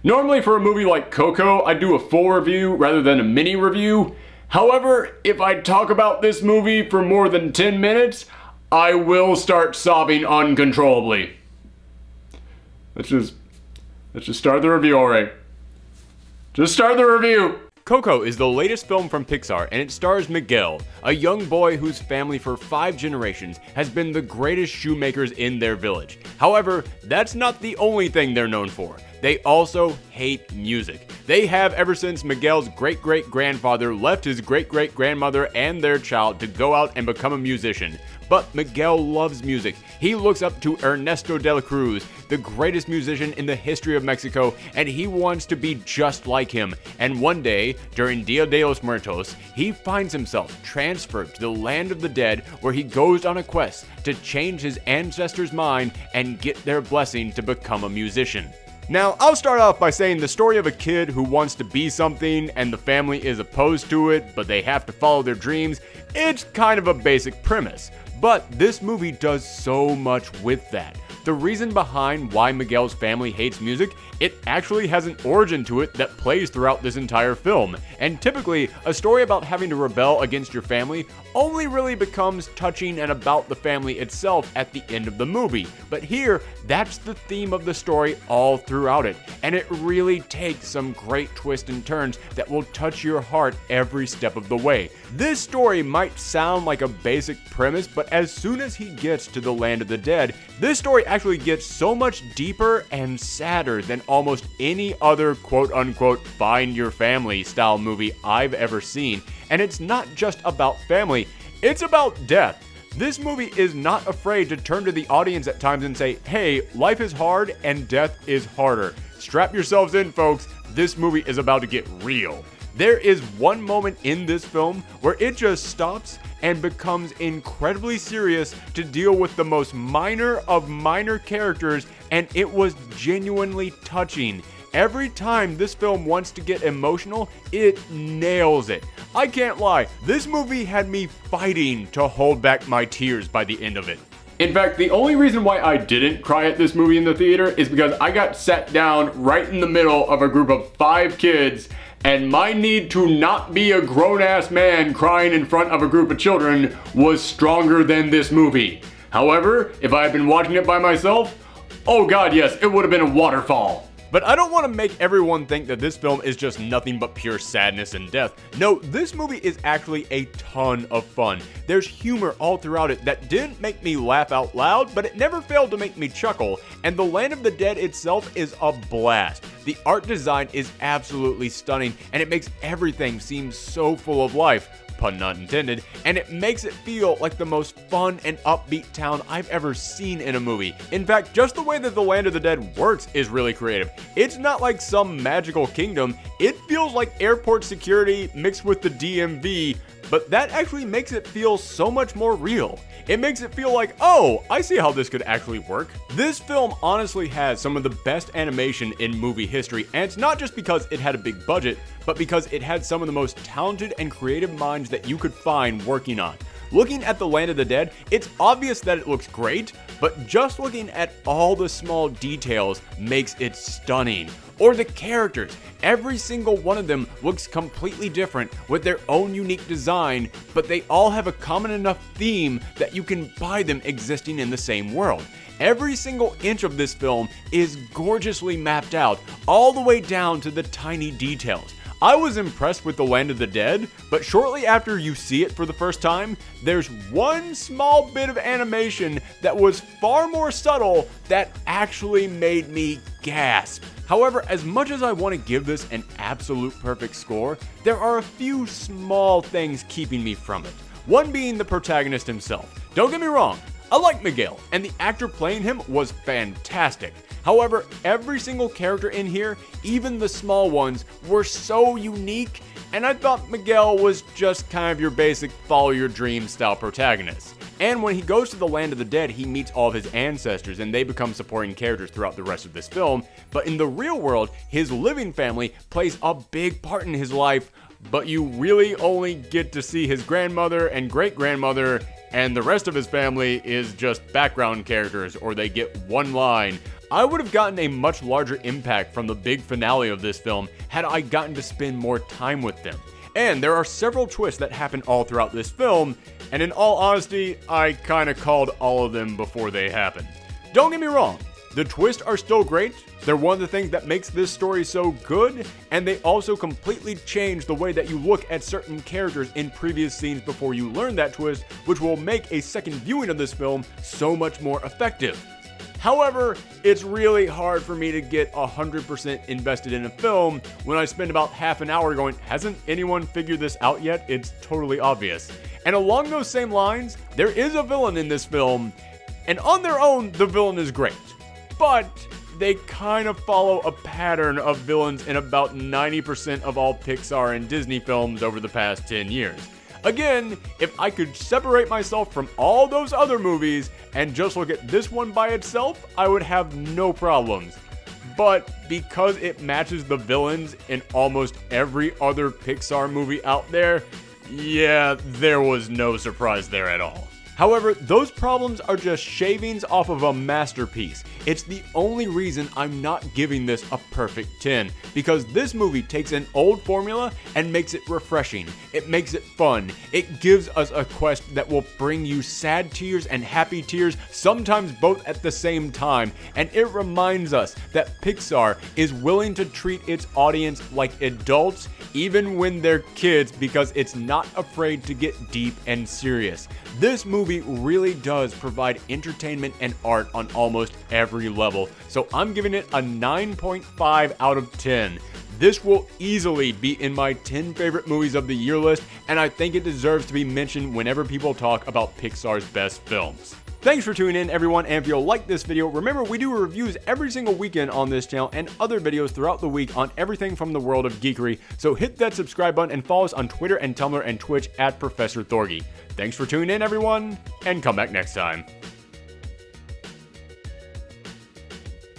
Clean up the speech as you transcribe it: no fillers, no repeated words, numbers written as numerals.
Normally for a movie like Coco, I do a full review rather than a mini review. However, if I talk about this movie for more than 10 minutes, I will start sobbing uncontrollably. Let's just start the review already. Just start the review! Coco is the latest film from Pixar, and it stars Miguel, a young boy whose family for 5 generations has been the greatest shoemakers in their village. However, that's not the only thing they're known for. They also hate music. They have ever since Miguel's great-great-grandfather left his great-great-grandmother and their child to go out and become a musician. But Miguel loves music. He looks up to Ernesto de la Cruz, the greatest musician in the history of Mexico, and he wants to be just like him. And one day, during Dia de los Muertos, he finds himself transferred to the land of the dead, where he goes on a quest to change his ancestors' mind and get their blessing to become a musician. Now, I'll start off by saying the story of a kid who wants to be something and the family is opposed to it, but they have to follow their dreams. It's kind of a basic premise, but this movie does so much with that. The reason behind why Miguel's family hates music, it actually has an origin to it that plays throughout this entire film. And typically, a story about having to rebel against your family only really becomes touching and about the family itself at the end of the movie. But here, that's the theme of the story all throughout it. And it really takes some great twists and turns that will touch your heart every step of the way. This story might sound like a basic premise, but as soon as he gets to the land of the dead, this story actually gets so much deeper and sadder than almost any other quote-unquote find your family style movie I've ever seen. And it's not just about family, it's about death. This movie is not afraid to turn to the audience at times and say, hey, life is hard and death is harder. Strap yourselves in, folks, this movie is about to get real. There is one moment in this film where it just stops and becomes incredibly serious to deal with the most minor of minor characters, and it was genuinely touching. Every time this film wants to get emotional, it nails it. I can't lie, this movie had me fighting to hold back my tears by the end of it. In fact, the only reason why I didn't cry at this movie in the theater is because I got sat down right in the middle of a group of 5 kids, and my need to not be a grown-ass man crying in front of a group of children was stronger than this movie. However, if I had been watching it by myself, oh god yes, it would have been a waterfall. But I don't want to make everyone think that this film is just nothing but pure sadness and death. No, this movie is actually a ton of fun. There's humor all throughout it that didn't make me laugh out loud, but it never failed to make me chuckle, and the Land of the Dead itself is a blast. The art design is absolutely stunning, and it makes everything seem so full of life. Pun not intended, and it makes it feel like the most fun and upbeat town I've ever seen in a movie. In fact, just the way that the Land of the Dead works is really creative. It's not like some magical kingdom, it feels like airport security mixed with the DMV, but that actually makes it feel so much more real. It makes it feel like, oh, I see how this could actually work. This film honestly has some of the best animation in movie history, and it's not just because it had a big budget, but because it had some of the most talented and creative minds that you could find working on. Looking at the Land of the Dead, it's obvious that it looks great, but just looking at all the small details makes it stunning. Or the characters, every single one of them looks completely different with their own unique design, but they all have a common enough theme that you can buy them existing in the same world. Every single inch of this film is gorgeously mapped out, all the way down to the tiny details. I was impressed with the Land of the Dead, but shortly after you see it for the first time, there's one small bit of animation that was far more subtle that actually made me gasp. However, as much as I want to give this an absolute perfect score, there are a few small things keeping me from it. One being the protagonist himself. Don't get me wrong, I like Miguel, and the actor playing him was fantastic. However, every single character in here, even the small ones, were so unique, and I thought Miguel was just kind of your basic follow your dreams style protagonist. And when he goes to the Land of the Dead, he meets all of his ancestors and they become supporting characters throughout the rest of this film. But in the real world, his living family plays a big part in his life but you really only get to see his grandmother and great-grandmother, and the rest of his family is just background characters, or they get one line. I would have gotten a much larger impact from the big finale of this film had I gotten to spend more time with them. And there are several twists that happen all throughout this film, and in all honesty, I kinda called all of them before they happened. Don't get me wrong, the twists are still great, they're one of the things that makes this story so good, and they also completely change the way that you look at certain characters in previous scenes before you learn that twist, which will make a second viewing of this film so much more effective. However, it's really hard for me to get 100% invested in a film when I spend about half an hour going, hasn't anyone figured this out yet? It's totally obvious. And along those same lines, there is a villain in this film, and on their own, the villain is great. But they kind of follow a pattern of villains in about 90% of all Pixar and Disney films over the past 10 years. Again, if I could separate myself from all those other movies and just look at this one by itself, I would have no problems. But because it matches the villains in almost every other Pixar movie out there, yeah, there was no surprise there at all. However, those problems are just shavings off of a masterpiece. It's the only reason I'm not giving this a perfect 10, because this movie takes an old formula and makes it refreshing. It makes it fun. It gives us a quest that will bring you sad tears and happy tears, sometimes both at the same time. And it reminds us that Pixar is willing to treat its audience like adults, even when they're kids, because it's not afraid to get deep and serious. This movie really does provide entertainment and art on almost every level, so I'm giving it a 9.5 out of 10. This will easily be in my 10 favorite movies of the year list, and I think it deserves to be mentioned whenever people talk about Pixar's best films. Thanks for tuning in, everyone, and if you like this video, remember we do reviews every single weekend on this channel and other videos throughout the week on everything from the world of geekery, so hit that subscribe button and follow us on Twitter and Tumblr and Twitch at Professor Thorgi. Thanks for tuning in, everyone, and come back next time.